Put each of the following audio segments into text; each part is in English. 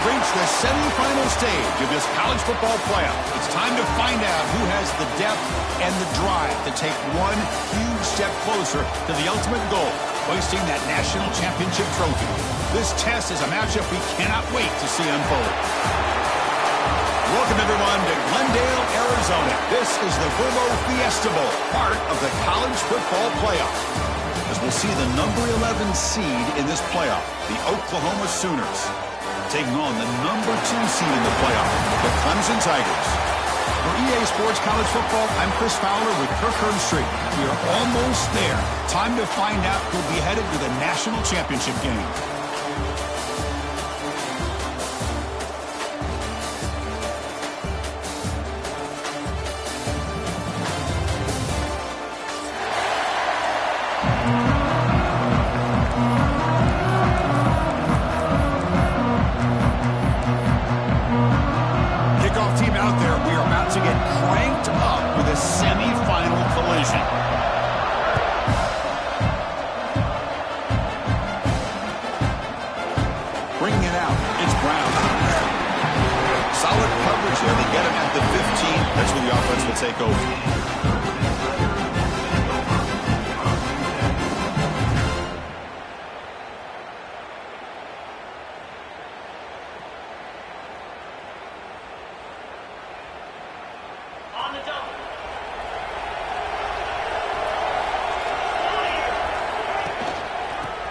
have reached the semifinal stage of this college football playoff. It's time to find out who has the depth and the drive to take one huge step closer to the ultimate goal, hoisting that national championship trophy. This test is a matchup we cannot wait to see unfold. Welcome, everyone, to Glendale, Arizona. This is the Verbo Fiesta Bowl, part of the college football playoff. As we'll see the number 11 seed in this playoff, the Oklahoma Sooners, taking on the number 2 seed in the playoff, the Clemson Tigers. For EA Sports College Football, I'm Chris Fowler with Kirk Herbstreit. We are almost there. Time to find out who'll be headed to the national championship game. Semi-final collision. Bringing it out, it's Brown. Solid coverage there. They get him at the 15. That's where the offense will take over.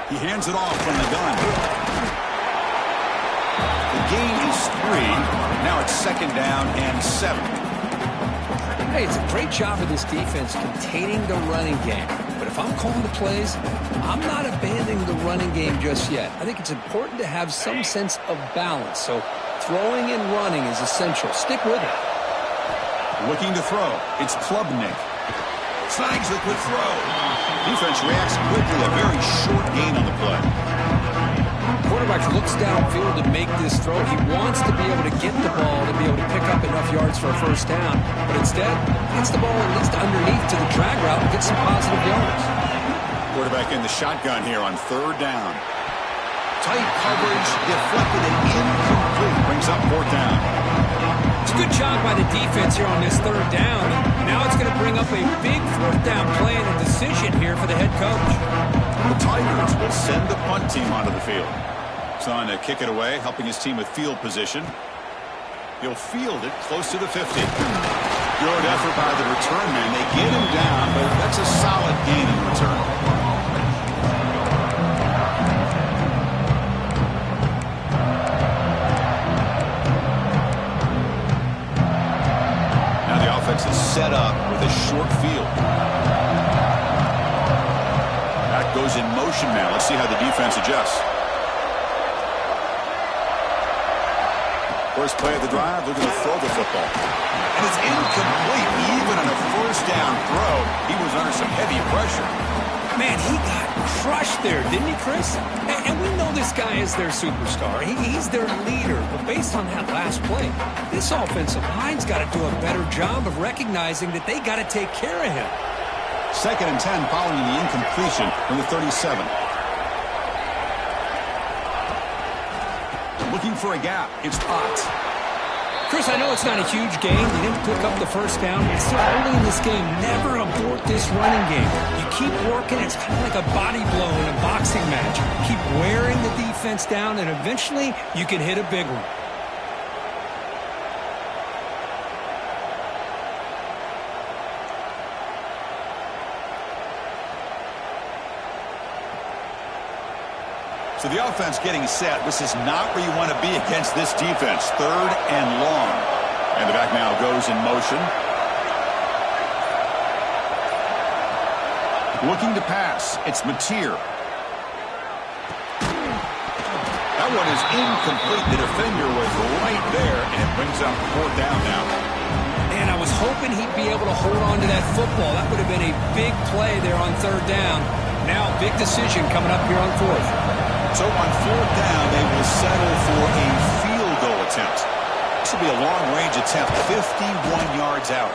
He hands it off from the gun. The gain is 3. Now it's 2nd down and 7. Hey, it's a great job of this defense containing the running game. But if I'm calling the plays, I'm not abandoning the running game just yet. I think it's important to have some sense of balance. So throwing and running is essential. Stick with it. Looking to throw. It's Klubnik. Snags the quick throw. Defense reacts quickly. A very short gain on the play. Quarterback looks downfield to make this throw. He wants to be able to get the ball to be able to pick up enough yards for a first down. But instead, gets the ball at least underneath to the drag route and gets some positive yards. Quarterback in the shotgun here on 3rd down. Tight coverage, deflected and incomplete. Brings up 4th down. It's a good job by the defense here on this 3rd down. Now it's going to bring up a big 4th down play and a decision here for the head coach. The Tigers will send the punt team onto the field. He's on to kick it away, helping his team with field position. He'll field it close to the 50. Good effort by the return man. They get him down, but that's a solid gain in return. Is set up with a short field. That goes in motion now. Let's see how the defense adjusts. First play of the drive, they're going to throw the football. And it's incomplete. Even on a 1st down throw, he was under some heavy pressure. Man, he got crushed there, didn't he, Chris? And we know this guy is their superstar. He's their leader. But based on that last play, this offensive line's got to do a better job of recognizing that they got to take care of him. 2nd and 10 following the incompletion from the 37. Looking for a gap. It's Potts. Chris, I know it's not a huge gain. They didn't pick up the 1st down. It's still early in this game. Never abort this running game. You keep working. It's kind of like a body blow in a boxing match. Keep wearing the defense down, and eventually you can hit a big one. So the offense getting set. This is not where you want to be against this defense. 3rd and long. And the back now goes in motion. Looking to pass. It's Mateer. That one is incomplete. The defender was right there, and it brings up 4th down now. And I was hoping he'd be able to hold on to that football. That would have been a big play there on 3rd down. Now, big decision coming up here on 4th. So on 4th down, they will settle for a field goal attempt. This will be a long-range attempt, 51 yards out.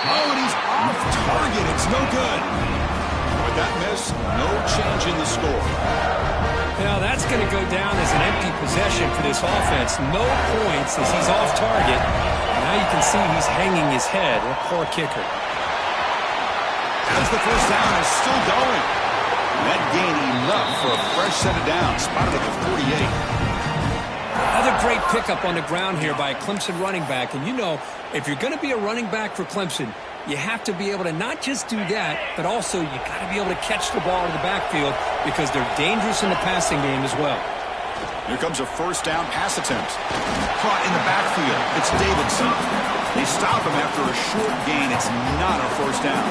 Oh, and he's off target. It's no good. With that miss, no change in the score. Now that's going to go down as an empty possession for this offense. No points as he's off target. Now you can see he's hanging his head. A poor kicker. As the first down is still going. That gain enough for a fresh set of downs. Spotted at the 48. Another great pickup on the ground here by a Clemson running back. And you know, if you're going to be a running back for Clemson, you have to be able to not just do that, but also you got to be able to catch the ball in the backfield because they're dangerous in the passing game as well. Here comes a first down pass attempt. Caught in the backfield. It's Davidson. They stop him after a short gain. It's not a first down.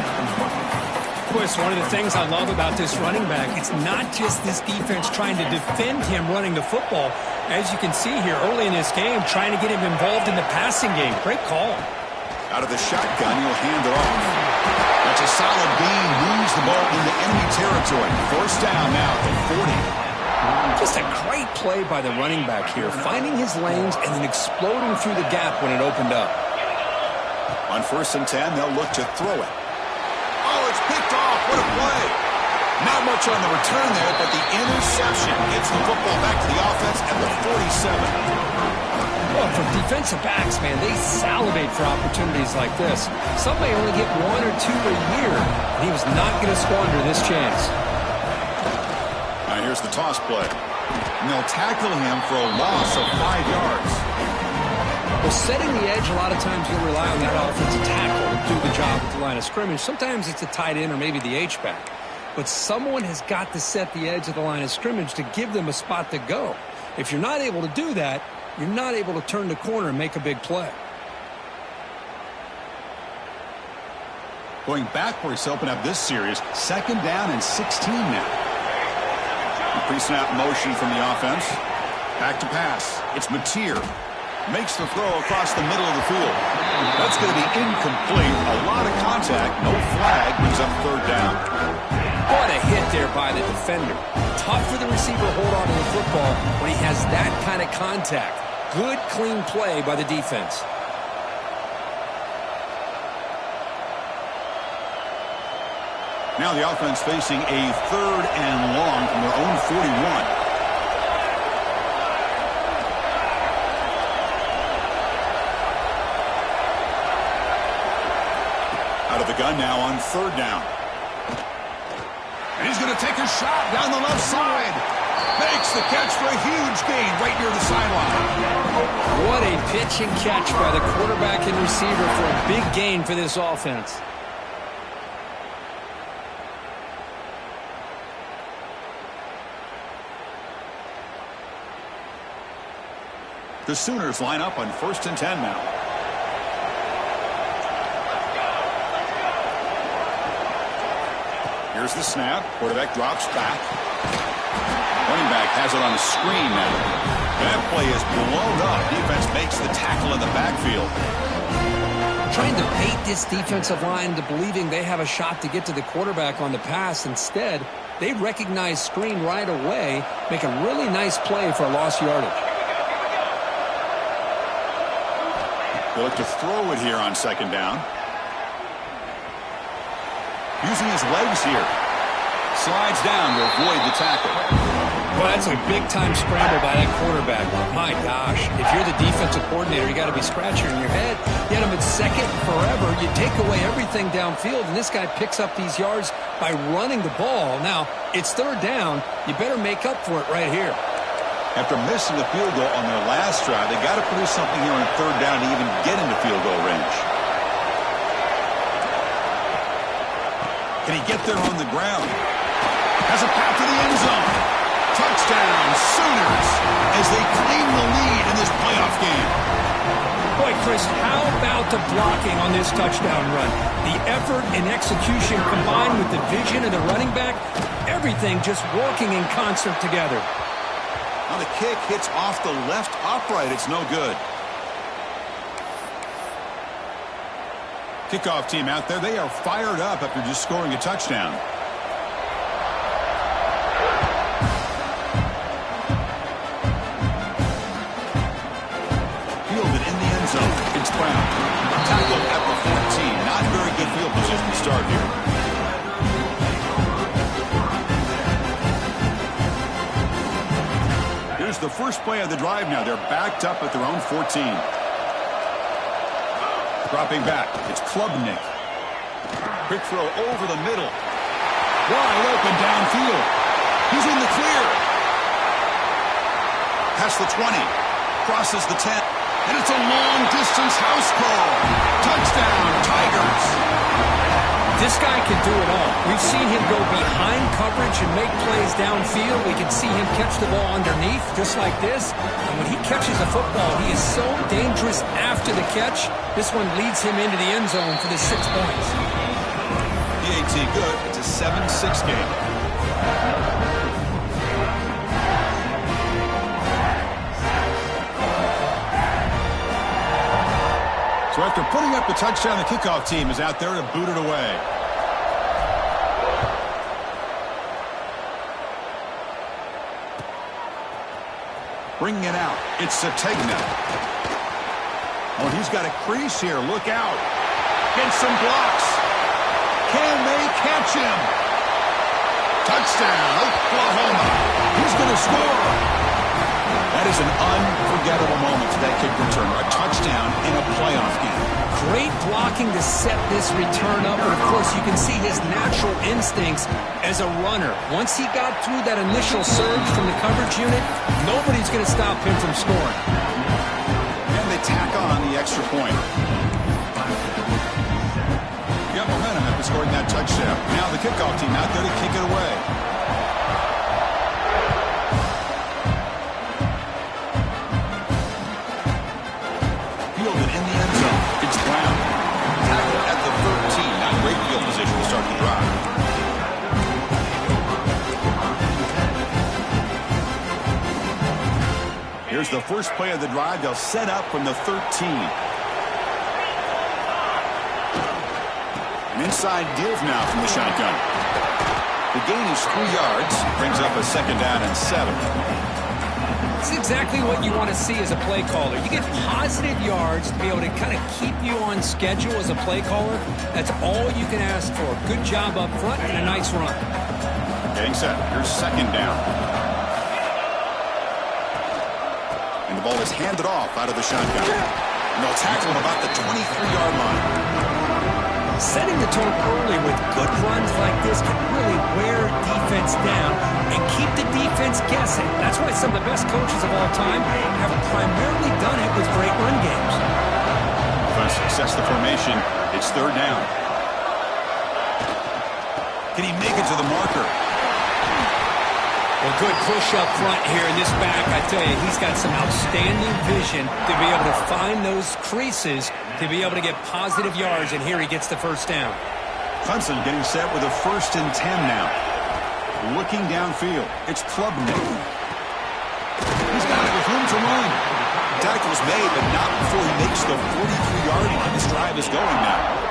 Of course, one of the things I love about this running back, it's not just this defense trying to defend him running the football. As you can see here early in this game, trying to get him involved in the passing game. Great call. Out of the shotgun, he'll hand it off. That's a solid beam. Moves the ball into enemy territory. First down now at 40. Just a great play by the running back here, finding his lanes and then exploding through the gap when it opened up. On 1st and 10, they'll look to throw it. Oh, it's picked off. What a play. Not much on the return there, but the interception gets the football back to the offense at the 47. Well, for defensive backs, man, they salivate for opportunities like this. Some may only get 1 or 2 a year, and he was not going to squander this chance. Now here's the toss play. And they'll tackle him for a loss of 5 yards. Well, setting the edge, a lot of times you'll rely on that offensive tackle to do the job at the line of scrimmage. Sometimes it's a tight end or maybe the H-back. But someone has got to set the edge of the line of scrimmage to give them a spot to go. If you're not able to do that, you're not able to turn the corner and make a big play. Going backwards to open up this series, 2nd down and 16 now. Pre-snap motion from the offense. Back to pass. It's Mateer. Makes the throw across the middle of the field. That's going to be incomplete. A lot of contact. No flag. Brings up 3rd down. What a hit there by the defender. Tough for the receiver to hold on to the football when he has that kind of contact. Good, clean play by the defense. Now the offense facing a 3rd and long from their own 41. Out of the gun now on 3rd down. And he's going to take a shot down the left side. Makes the catch for a huge gain right near the sideline. What a pitch and catch by the quarterback and receiver for a big gain for this offense. The Sooners line up on 1st and 10 now. Here's the snap. Quarterback drops back. Running back has it on a screen now. That play is blown up. Defense makes the tackle in the backfield. Trying to bait this defensive line into believing they have a shot to get to the quarterback on the pass. Instead, they recognize screen right away, make a really nice play for a lost yardage. They look to throw it here on 2nd down. Using his legs here. Slides down to avoid the tackle. Well, that's a big-time scramble by that quarterback. My gosh, if you're the defensive coordinator, you got to be scratching your head. You had him at 2nd forever. You take away everything downfield, and this guy picks up these yards by running the ball. Now, it's 3rd down. You better make up for it right here. After missing the field goal on their last drive, they got to produce something here on 3rd down to even get into field goal range. Can he get there on the ground? Has a path to the end zone. Touchdown, Sooners, as they claim the lead in this playoff game. Boy, Chris, how about the blocking on this touchdown run? The effort and execution combined with the vision of the running back, everything just working in concert together. Now the kick hits off the left upright. It's no good. Kickoff team out there. They are fired up after just scoring a touchdown. Fielded in the end zone. It's Brown. Tackled at the 14. Not very good field position to start here. the first play of the drive now. They're backed up at their own 14. Dropping back. It's Klubnik. Quick throw over the middle. Wide open downfield. He's in the clear. Past the 20. Crosses the 10. And it's a long-distance house call. Touchdown, Tigers. This guy can do it all. We've seen him go behind coverage and make plays downfield. We can see him catch the ball underneath, just like this. And when he catches a football, he is so dangerous after the catch. This one leads him into the end zone for the 6 points. The AT good. It's a 7-6 game. So after putting up the touchdown, the kickoff team is out there to boot it away. Bringing it out. It's Sategna. Oh, he's got a crease here. Look out. Gets some blocks. Can they catch him? Touchdown, Oklahoma. He's going to score. That is an unforgettable moment for that kick returner. A touchdown in a playoff game. Great blocking to set this return up, but of course you can see his natural instincts as a runner. Once he got through that initial surge from the coverage unit, nobody's going to stop him from scoring. And they tack on the extra point. You got momentum after scoring that touchdown. Now the kickoff team out there to kick it away. Here's the first play of the drive. They'll set up from the 13. An inside give now from the shotgun. The gain is 3 yards. Brings up a second down and 7. It's exactly what you want to see as a play caller. You get positive yards to be able to kind of keep you on schedule as a play caller. That's all you can ask for. Good job up front and a nice run. Getting set. Here's second down. And the ball is handed off out of the shotgun. And they'll tackle him about the 23-yard line. Setting the tone early with good runs like this can really wear defense down and keep the defense guessing. That's why some of the best coaches of all time have primarily done it with great run games. Trying to success the formation. It's third down. Can he make it to the marker? Well, good push up front here in this back. I tell you, he's got some outstanding vision to be able to find those creases to be able to get positive yards, and here he gets the first down. Clemson getting set with a 1st and 10 now. Looking downfield. It's Klubnik. He's got it with room to run. Tackle's made, but not before he makes the 43-yard line. This drive is going now.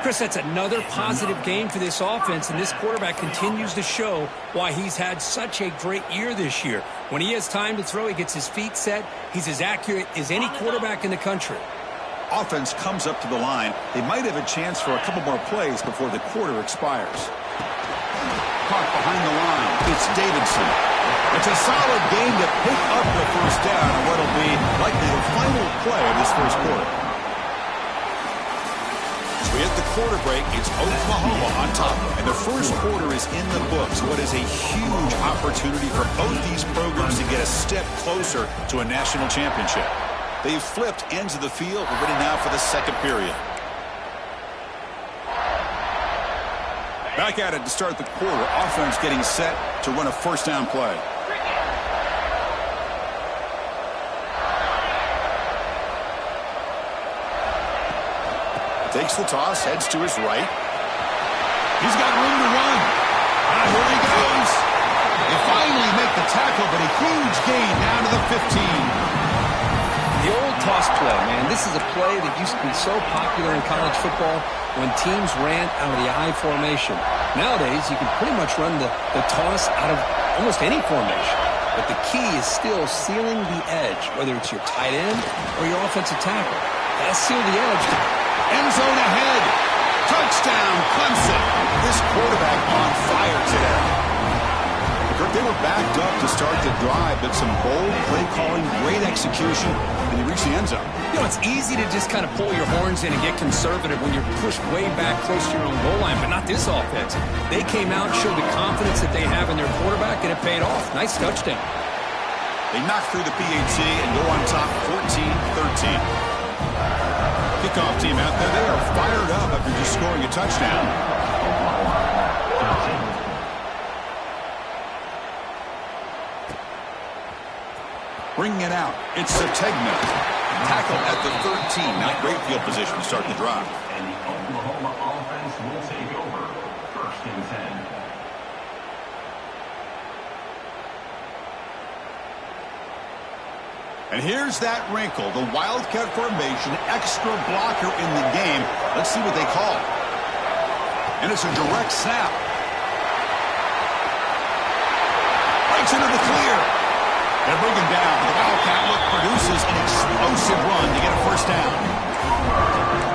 Chris, that's another positive game for this offense, and this quarterback continues to show why he's had such a great year this year. When he has time to throw, he gets his feet set. He's as accurate as any quarterback in the country. Offense comes up to the line. They might have a chance for a couple more plays before the quarter expires. Caught behind the line. It's Davidson. It's a solid game to pick up the first down on what will be likely the final play of this first quarter. As we hit the quarter break, it's Oklahoma on top. And the first quarter is in the books. What is a huge opportunity for both these programs to get a step closer to a national championship. They've flipped ends of the field. We're ready now for the second period. Back at it to start the quarter. Offense getting set to run a first down play. Takes the toss, heads to his right. He's got room to run. Here he goes. They finally make the tackle, but a huge gain down to the 15. The old toss play, man. This is a play that used to be so popular in college football when teams ran out of the I formation. Nowadays, you can pretty much run the toss out of almost any formation. But the key is still sealing the edge, whether it's your tight end or your offensive tackle. Gotta seal the edge. End zone ahead. Touchdown, Clemson. This quarterback on fire today. Kirk, they were backed up to start the drive, but some bold play calling, great execution, and they reached the end zone. You know, it's easy to just kind of pull your horns in and get conservative when you're pushed way back close to your own goal line, but not this offense. They came out and showed the confidence that they have in their quarterback, and it paid off. Nice touchdown. They knock through the PAT and go on top 14-13. Kickoff team out there, they are fired up after just scoring a touchdown. Bringing it out, it's Sategna. Tackle at the 13. Not great field position to start the drive. And the Oklahoma offense will take over. 1st and 10. And here's that wrinkle, the Wildcat formation, extra blocker in the game. Let's see what they call. And it's a direct snap. Breaks into the clear. They bring him down. The Wildcat look produces an explosive run to get a first down.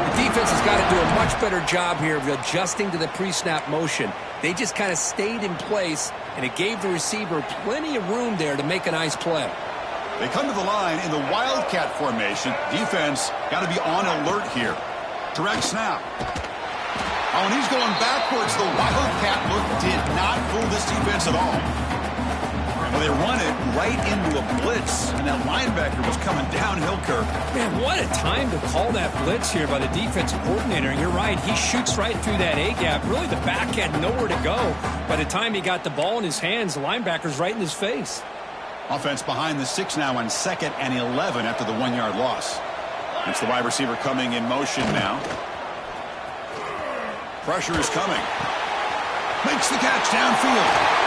The defense has got to do a much better job here of adjusting to the pre-snap motion. They just kind of stayed in place, and it gave the receiver plenty of room there to make a nice play. They come to the line in the Wildcat formation. Defense got to be on alert here. Direct snap. Oh, and he's going backwards. The Wildcat look did not fool this defense at all. Well, they run it right into a blitz, and that linebacker was coming downhill, Kirk. Man, what a time to call that blitz here by the defensive coordinator. And you're right, he shoots right through that A-gap. Really, the back had nowhere to go. By the time he got the ball in his hands, the linebacker's right in his face. Offense behind the 6 now on 2nd and 11 after the 1-yard loss. It's the wide receiver coming in motion now. Pressure is coming. Makes the catch downfield.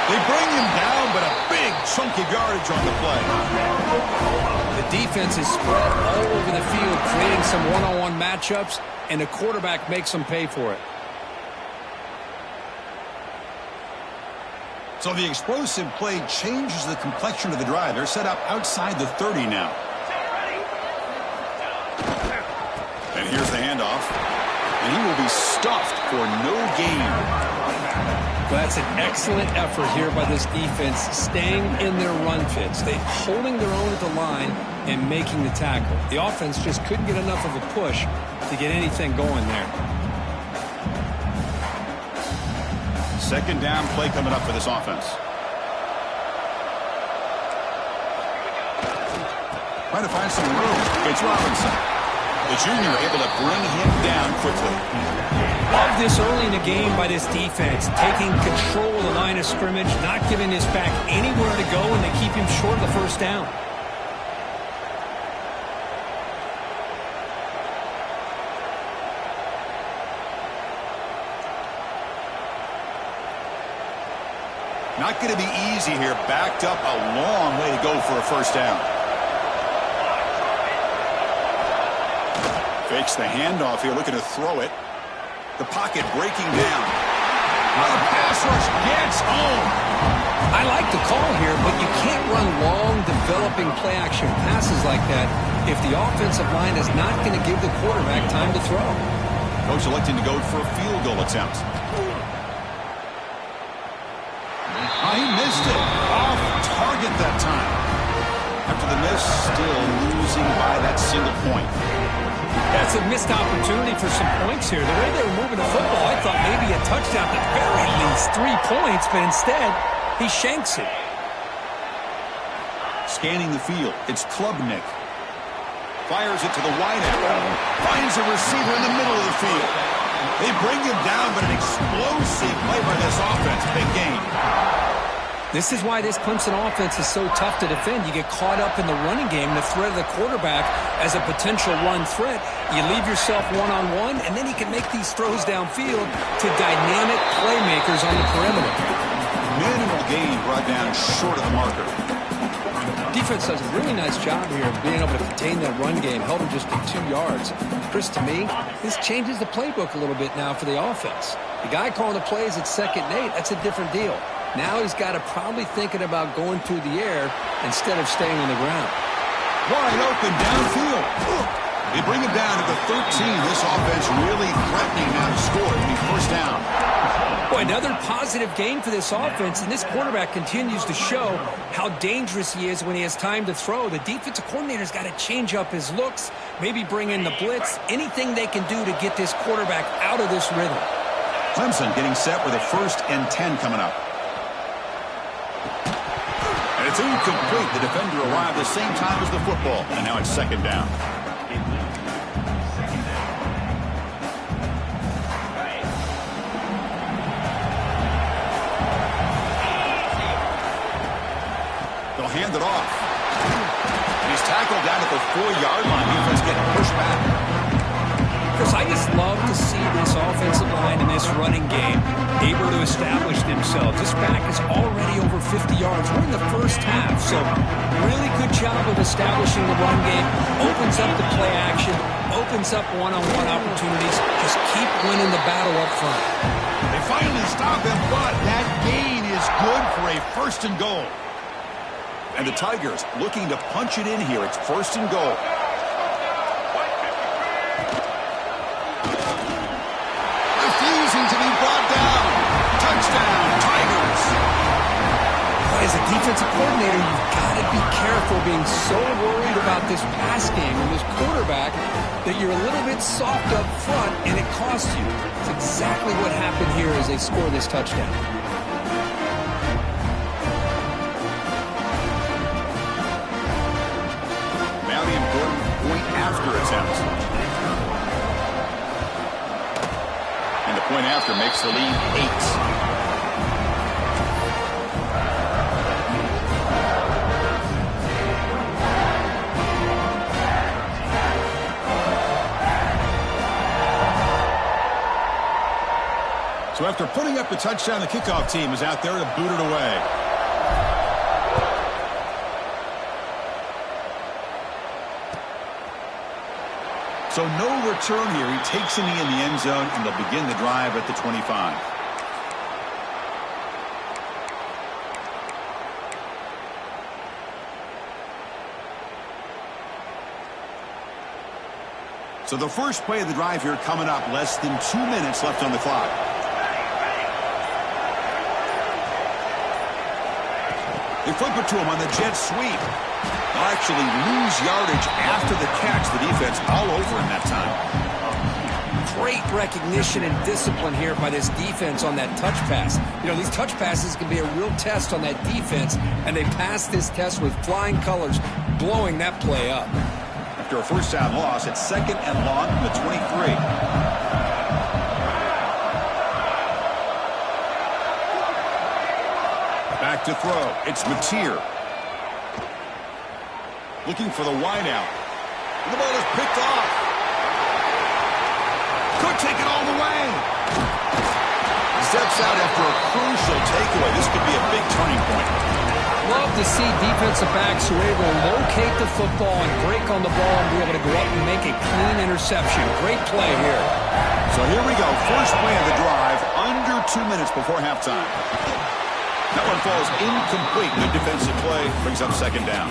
They bring him down, but a big chunky yardage on the play. The defense is spread all over the field, creating some one-on-one matchups, and the quarterback makes them pay for it. So the explosive play changes the complexion of the drive. They're set up outside the 30 now. And here's the handoff. And he will be stuffed for no gain. Well, that's an excellent effort here by this defense, staying in their run fits. They holding their own at the line and making the tackle. The offense just couldn't get enough of a push to get anything going there. 2nd down play coming up for this offense. Trying to find some room. It's Robinson. The junior able to bring him down quickly. Love this early in the game by this defense, taking control of the line of scrimmage, not giving this back anywhere to go, and they keep him short of the first down. Not going to be easy here. Backed up a long way to go for a first down. Fakes the handoff here, looking to throw it. The pocket breaking down. The pass rush gets home. I like the call here, but you can't run long, developing play-action passes like that if the offensive line is not going to give the quarterback time to throw. Coach electing to go for a field goal attempt. Oh, he missed it. Off target that time. After the miss, still losing by that single point. That's a missed opportunity for some points here. The way they were moving the football, I thought maybe a touchdown, at the very least 3 points, but instead, he shanks it. Scanning the field, it's Klubnik. Fires it to the wideout. Finds a receiver in the middle of the field. They bring him down, but an explosive play by this offense. Big gain. This is why this Clemson offense is so tough to defend. You get caught up in the running game, the threat of the quarterback as a potential run threat. You leave yourself one-on-one, and then he can make these throws downfield to dynamic playmakers on the perimeter. Minimal gain brought down short of the marker. Defense does a really nice job here of being able to contain that run game, held him just to 2 yards. Chris, to me, this changes the playbook a little bit now for the offense. The guy calling the plays at 2nd and 8, that's a different deal. Now he's got to probably thinking about going through the air instead of staying on the ground. Wide open downfield. They bring him down to the 13. This offense really threatening now to score. It'll be first down. Boy, Boy, another positive game for this offense, and this quarterback continues to show how dangerous he is when he has time to throw. The defensive coordinator's got to change up his looks, maybe bring in the blitz, anything they can do to get this quarterback out of this rhythm. Clemson getting set with a 1st and 10 coming up. And it's incomplete. The defender arrived the same time as the football, and now it's 2nd down. They'll hand it off. And he's tackled down at the 4-yard line. Defense getting pushed back. Chris, I just love to see this offensive line in this running game able to establish themselves. This back is already over 50 yards. We're in the first half, so really good job of establishing the run game. Opens up the play action, opens up one-on-one opportunities. Just keep winning the battle up front. They finally stop him, but that gain is good for a 1st and goal. And the Tigers looking to punch it in here. It's 1st and goal. Refusing to be brought down. Touchdown, Tigers. As a defensive coordinator, you've got to be careful being so worried about this pass game and this quarterback that you're a little bit soft up front and it costs you. It's exactly what happened here as they score this touchdown. Now the important point after attempt. And the point after makes the lead 8. So after putting up the touchdown, the kickoff team is out there to boot it away. So no return here. He takes a knee in the end zone, and they'll begin the drive at the 25. So the first play of the drive here coming up. Less than 2 minutes left on the clock. They flip it to him on the jet sweep. They'll actually lose yardage after the catch. The defense all over him that time. Great recognition and discipline here by this defense on that touch pass. You know, these touch passes can be a real test on that defense, and they passed this test with flying colors, blowing that play up. After a 1st down loss, it's 2nd and long from the 23. Back to throw. It's Mateer. Looking for the wideout. The ball is picked off. Could take it all the way. Steps out after a crucial takeaway. This could be a big turning point. Love to see defensive backs who are able to locate the football and break on the ball and be able to go up and make a clean interception. Great play here. So here we go. First play of the drive. Under 2 minutes before halftime. That one falls incomplete. Good defensive play. Brings up 2nd down.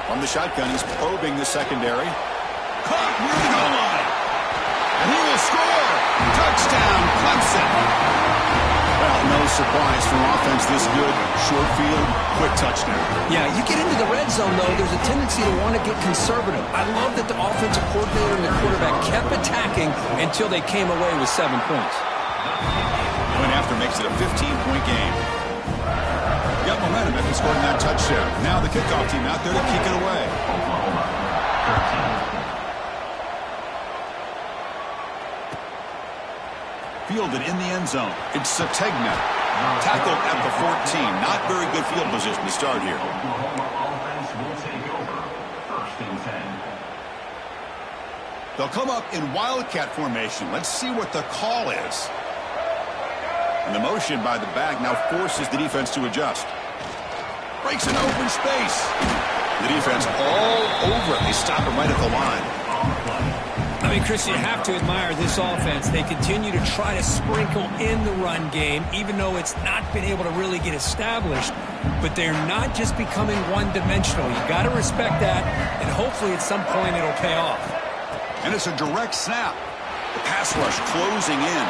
From the shotgun, he's probing the secondary. Caught near the goal line. And he will score. Touchdown, Clemson. Well, no surprise for offense this good. Short field, quick touchdown. Yeah, you get into the red zone, though, there's a tendency to want to get conservative. I love that the offensive coordinator and the quarterback kept attacking until they came away with 7 points. Point after makes it a 15-point game. Got momentum after scoring that touchdown. Now the kickoff team out there to kick it away. Fielded in the end zone. It's Sategna. Tackled at the 14. Not very good field position to start here. Offense will take over. 1st and 10. They'll come up in Wildcat formation. Let's see what the call is. And the motion by the back now forces the defense to adjust. Breaks an open space. The defense all over it. They stop him right at the line. I mean, Chris, you have to admire this offense. They continue to try to sprinkle in the run game, even though it's not been able to really get established. But they're not just becoming one-dimensional. You got to respect that, and hopefully at some point it'll pay off. And it's a direct snap. The pass rush closing in.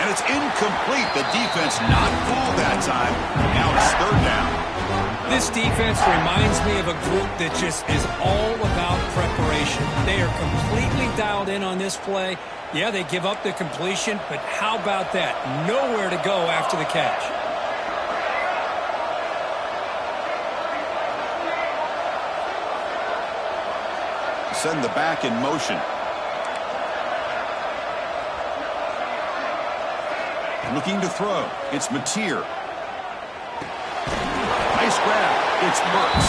And it's incomplete. The defense not fooled that time. Now it's third down. This defense reminds me of a group that just is all about preparation. They are completely dialed in on this play. Yeah, they give up the completion, but how about that? Nowhere to go after the catch. Send the back in motion. Looking to throw. It's Mateer. Nice grab. It's Mertz.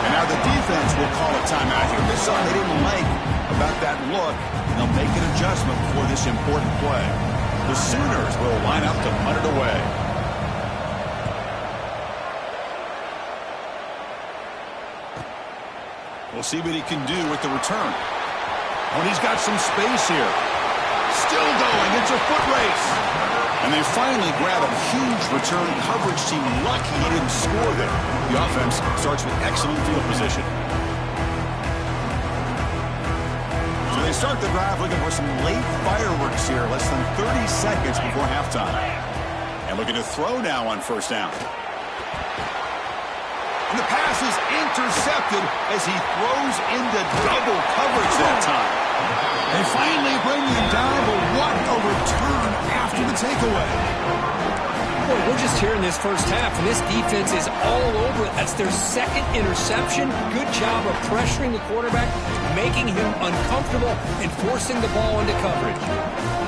And now the defense will call a timeout here. There's something they didn't like about that look. And they'll make an adjustment for this important play. The Sooners will line up to punt it away. We'll see what he can do with the return. Oh, and he's got some space here. Still going. It's a foot race. And they finally grab a huge return. Coverage team lucky he didn't score there. The offense starts with excellent field position. So they start the drive looking for some late fireworks here. Less than 30 seconds before halftime. And looking to throw now on first down. And the pass is intercepted as he throws into double coverage that time. They finally bring him down, but what a return after the takeaway. Boy, we're just here in this first half, and this defense is all over it. That's their second interception. Good job of pressuring the quarterback, making him uncomfortable, and forcing the ball into coverage.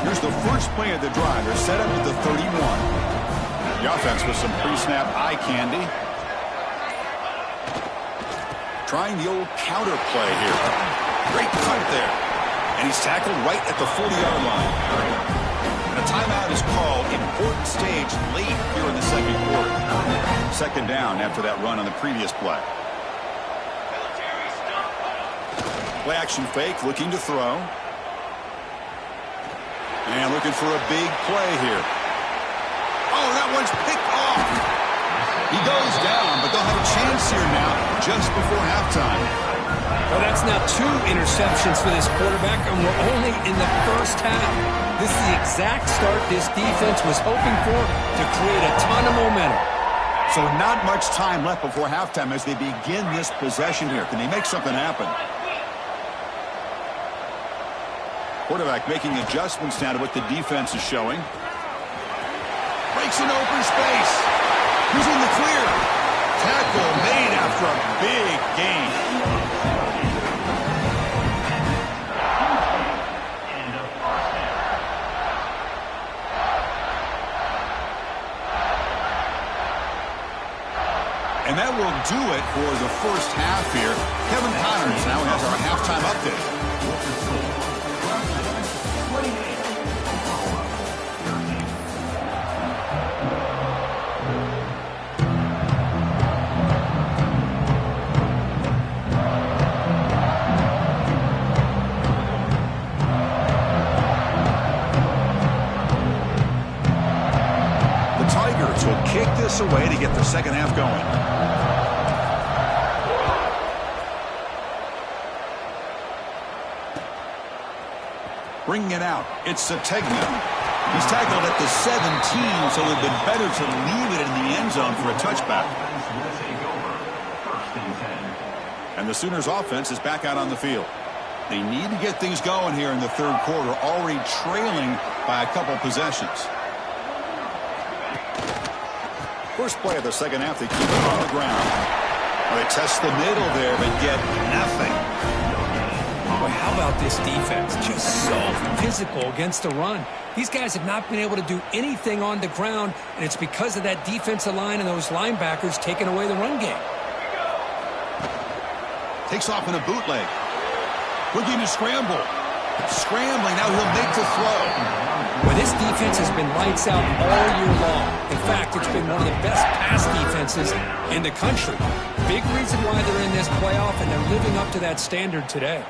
Here's the first play of the drive. They're set up at the 31. The offense with some pre-snap eye candy. Trying the old counter play here. Great cut there. And he's tackled right at the 40-yard line. And a timeout is called. Important stage late here in the second quarter. Second down after that run on the previous play. Play action fake, looking to throw. And looking for a big play here. Oh, that one's picked off. He goes down, but they'll have a chance here now just before halftime. Well, that's now 2 interceptions for this quarterback, and we're only in the first half. This is the exact start this defense was hoping for to create a ton of momentum. So not much time left before halftime as they begin this possession here. Can they make something happen? Quarterback making adjustments now to what the defense is showing. Breaks an open space. Who's in the clear? Tackle made after a big gain. And that will do it for the first half here. Kevin Connors now has our halftime update. The Tigers will kick this away to get the second half going. Bringing it out, it's Sategna. He's tackled at the 17, so it would have been better to leave it in the end zone for a touchback. And the Sooners offense is back out on the field. They need to get things going here in the third quarter, already trailing by a couple possessions. First play of the second half, they keep it on the ground. Well, they test the middle there, but get nothing. Boy, how about this defense? Just so physical against the run. These guys have not been able to do anything on the ground, and it's because of that defensive line and those linebackers taking away the run game. Takes off in a bootleg. Looking to scramble. Scrambling, now he'll make the throw. Well, this defense has been lights out all year long. In fact, it's been one of the best pass defenses in the country. Big reason why they're in this playoff, and they're living up to that standard today.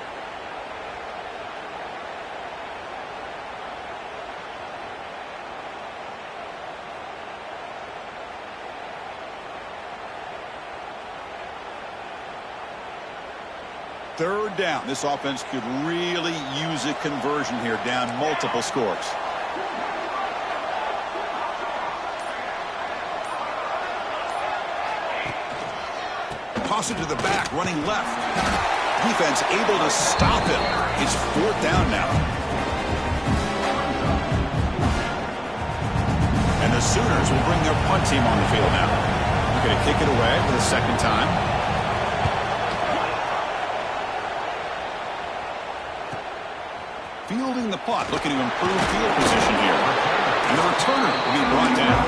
3rd down. This offense could really use a conversion here, down multiple scores. Toss it to the back, running left. Defense able to stop him. It's 4th down now. And the Sooners will bring their punt team on the field now. They're going to kick it away for the 2nd time. Fielding the punt, looking to improve field position here. And the returner will be brought down.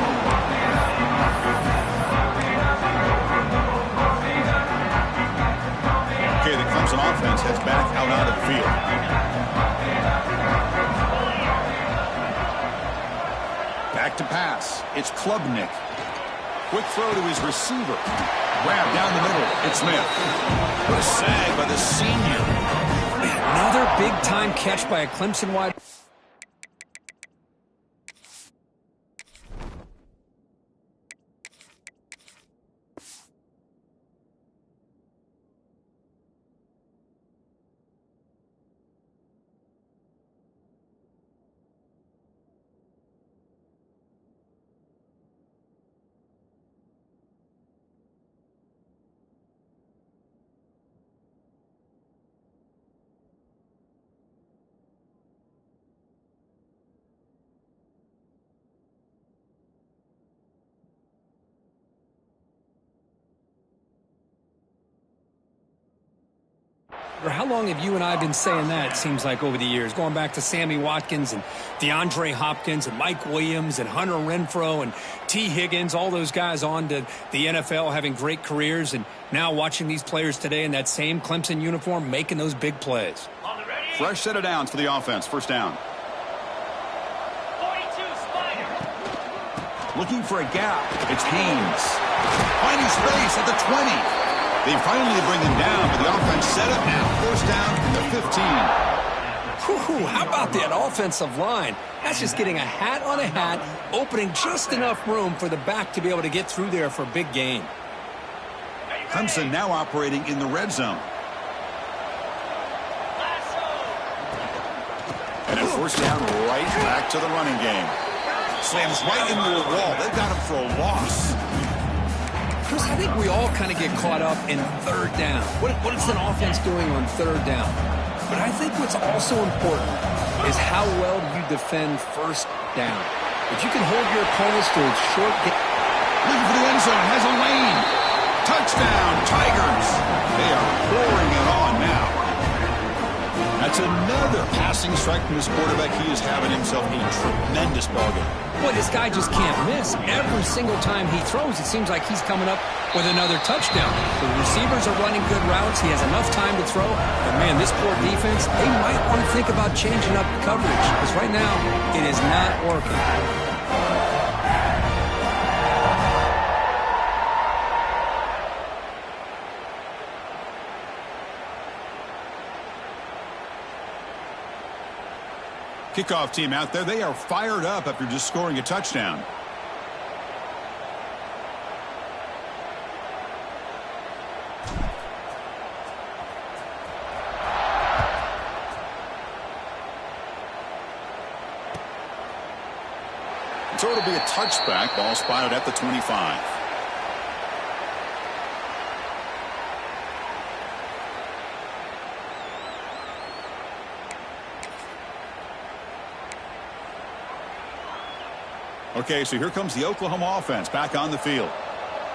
Okay, the Clemson offense heads back out onto the field. Back to pass. It's Klubnik. Quick throw to his receiver. Grab down the middle. It's Smith. What a sag by the senior. Another big-time catch by a Clemson wide. How long have you and I been saying that, it seems like, over the years? Going back to Sammy Watkins and DeAndre Hopkins and Mike Williams and Hunter Renfrow and T. Higgins, all those guys on to the NFL having great careers, and now watching these players today in that same Clemson uniform making those big plays. Fresh set of downs for the offense. 1st down. 42 Spider. Looking for a gap. It's Haynes. Finding space at the 20. They finally bring him down, but the offense set up now. 1st down from the 15. Whew, how about that offensive line? That's just getting a hat on a hat, opening just enough room for the back to be able to get through there for a big gain. Clemson now operating in the red zone. And a 1st down right back to the running game. Slams right into the wall. They've got him for a loss. Chris, I think we all kind of get caught up in 3rd down. What is an offense doing on 3rd down? But I think what's also important is how well you defend 1st down. If you can hold your opponents to a short game. Looking for the end zone. Has a lane. Touchdown, Tigers. They are pouring it on now. That's another passing strike from this quarterback. He is having himself a tremendous ballgame. Boy, this guy just can't miss. Every single time he throws, it seems like he's coming up with another touchdown. The receivers are running good routes. He has enough time to throw. But, man, this poor defense, they might want to think about changing up coverage, because right now it is not working. Kickoff team out there. They are fired up after just scoring a touchdown. So it'll be a touchback. Ball spotted at the 25. Okay, so here comes the Oklahoma offense back on the field.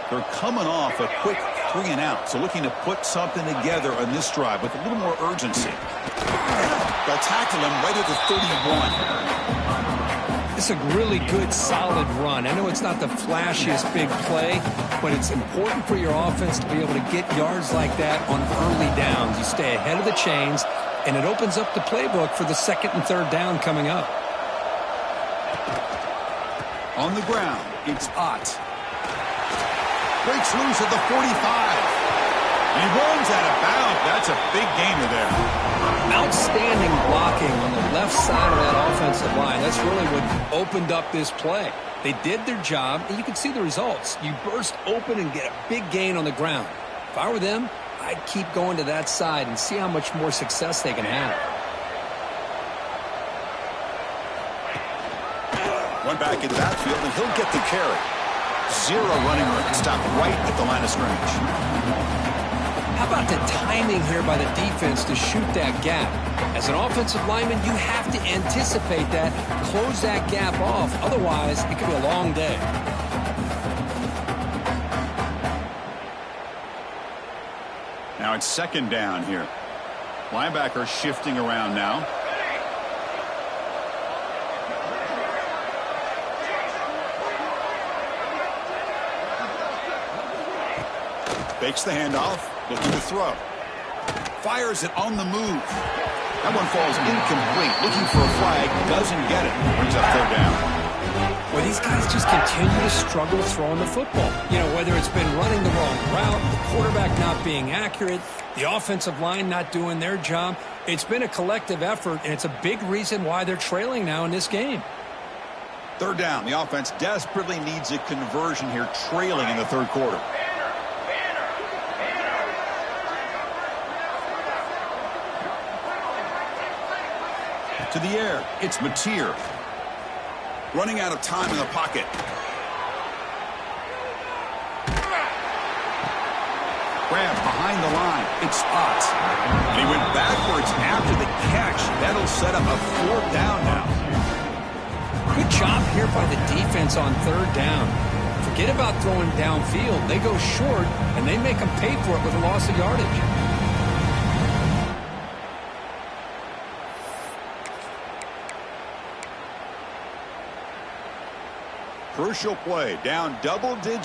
They're coming off a quick 3-and-out, so looking to put something together on this drive with a little more urgency. They'll tackle him right at the 31. It's a really good, solid run. I know it's not the flashiest big play, but it's important for your offense to be able to get yards like that on early downs. You stay ahead of the chains, and it opens up the playbook for the 2nd and 3rd down coming up. On the ground, it's Ott. Breaks loose at the 45. He runs out of bounds. That's a big gainer there. Outstanding blocking on the left side of that offensive line. That's really what opened up this play. They did their job, and you can see the results. You burst open and get a big gain on the ground. If I were them, I'd keep going to that side and see how much more success they can have. One back in the backfield, and he'll get the carry. Zero running room. Stopped right at the line of scrimmage. How about the timing here by the defense to shoot that gap? As an offensive lineman, you have to anticipate that, close that gap off. Otherwise, it could be a long day. Now it's second down here. Linebacker shifting around now. Fakes the handoff, looking to throw. Fires it on the move. That one falls incomplete. Looking for a flag, doesn't get it. Brings up third down. Well, these guys just continue to struggle throwing the football. You know, whether it's been running the wrong route, the quarterback not being accurate, the offensive line not doing their job. It's been a collective effort, and it's a big reason why they're trailing now in this game. Third down. The offense desperately needs a conversion here, trailing in the third quarter. To the air, it's Mateer. Running out of time in the pocket. Grab behind the line. It's spots. And he went backwards after the catch. That'll set up a fourth down now. Good job here by the defense on third down. Forget about throwing downfield. They go short, and they make them pay for it with a loss of yardage. Crucial play, down double digits.